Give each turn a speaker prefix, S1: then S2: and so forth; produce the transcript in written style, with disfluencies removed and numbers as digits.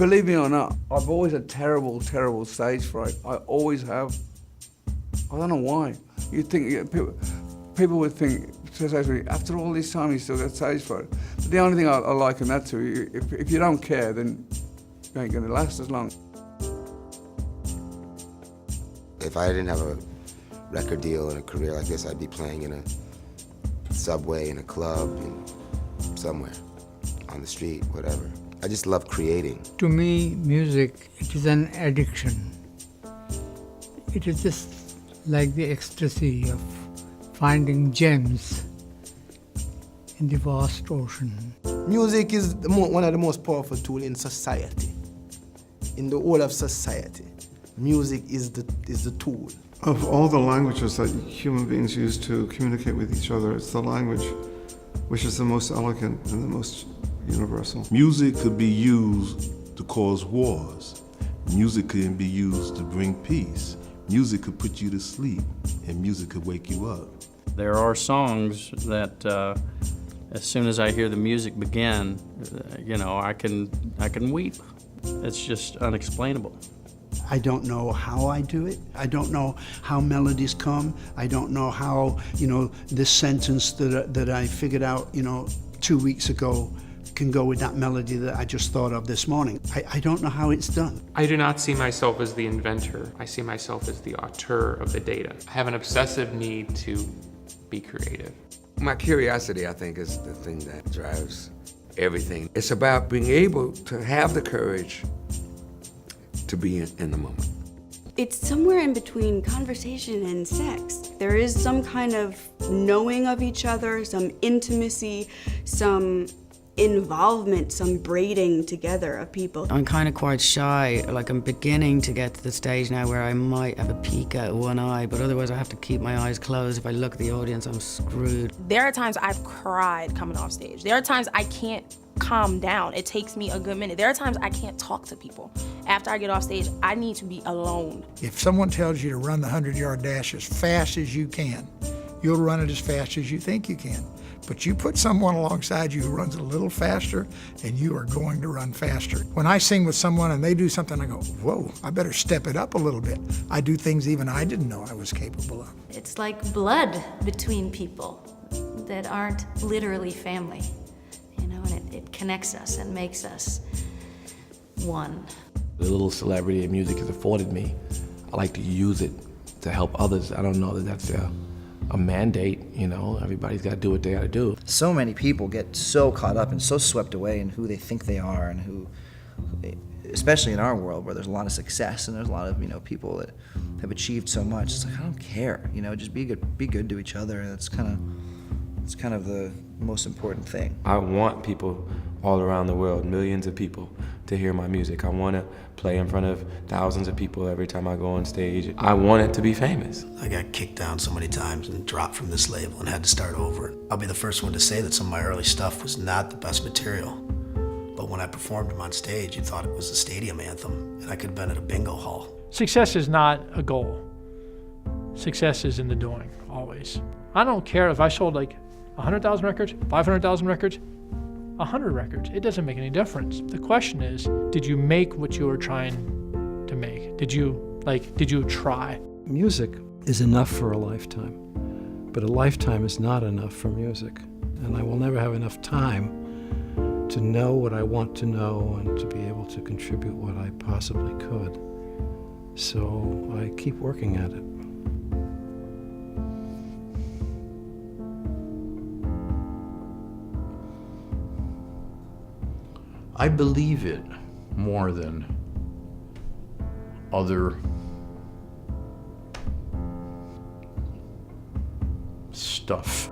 S1: Believe me or not, I've always had terrible, terrible stage fright. I always have. I don't know why. You'd think, people would think, after all this time you still got stage fright. But the only thing I liken that to, if you don't care, then you ain't gonna last as long.
S2: If I didn't have a record deal and a career like this, I'd be playing in a subway, in a club, somewhere, on the street, whatever. I just love creating.
S3: To me, music, it is an addiction. It is just like the ecstasy of finding gems in the vast ocean.
S4: Music is one of the most powerful tools in society. In the whole of society, music is the tool.
S5: Of all the languages that human beings use to communicate with each other, it's the language which is the most elegant and the most universal.
S6: Music could be used to cause wars. Music can be used to bring peace. Music could put you to sleep, and music could wake you up.
S7: There are songs that, as soon as I hear the music begin, I can weep. It's just unexplainable.
S8: I don't know how I do it. I don't know how melodies come. I don't know how, this sentence that I figured out, 2 weeks ago can go with that melody that I just thought of this morning. I don't know how it's done.
S9: I do not see myself as the inventor. I see myself as the auteur of the data. I have an obsessive need to be creative.
S10: My curiosity, I think, is the thing that drives everything. It's about being able to have the courage to be in the moment.
S11: It's somewhere in between conversation and sex. There is some kind of knowing of each other, some intimacy, some involvement, some braiding together of people.
S12: I'm kind of quite shy. I'm beginning to get to the stage now where I might have a peek out of one eye, but otherwise I have to keep my eyes closed. If I look at the audience, I'm screwed.
S13: There are times I've cried coming off stage. There are times I can't calm down. It takes me a good minute. There are times I can't talk to people. After I get off stage, I need to be alone.
S14: If someone tells you to run the 100-yard dash as fast as you can, you'll run it as fast as you think you can. But you put someone alongside you who runs a little faster, and you are going to run faster. When I sing with someone and they do something, I go, whoa, I better step it up a little bit. I do things even I didn't know I was capable of.
S15: It's like blood between people that aren't literally family, and it connects us and makes us one.
S16: The little celebrity and music has afforded me, I like to use it to help others. I don't know that that's a mandate, everybody's got to do what they got to do.
S17: So many people get so caught up and so swept away in who they think they are and who, especially in our world where there's a lot of success and there's a lot of, people that have achieved so much. It's like, I don't care, just be good to each other. And it's kind of the most important thing.
S18: I want people all around the world, millions of people, to hear my music. I want to play in front of thousands of people every time I go on stage. I want it to be famous.
S19: I got kicked down so many times and dropped from this label and had to start over. I'll be the first one to say that some of my early stuff was not the best material. But when I performed them on stage, you thought it was a stadium anthem, and I could have been at a bingo hall.
S20: Success is not a goal. Success is in the doing, always. I don't care if I sold 100,000 records, 500,000 records, 100 records. It doesn't make any difference. The question is, did you make what you were trying to make? Did you try?
S6: Music is enough for a lifetime, but a lifetime is not enough for music. And I will never have enough time to know what I want to know and to be able to contribute what I possibly could. So I keep working at it.
S3: I believe it more than other stuff.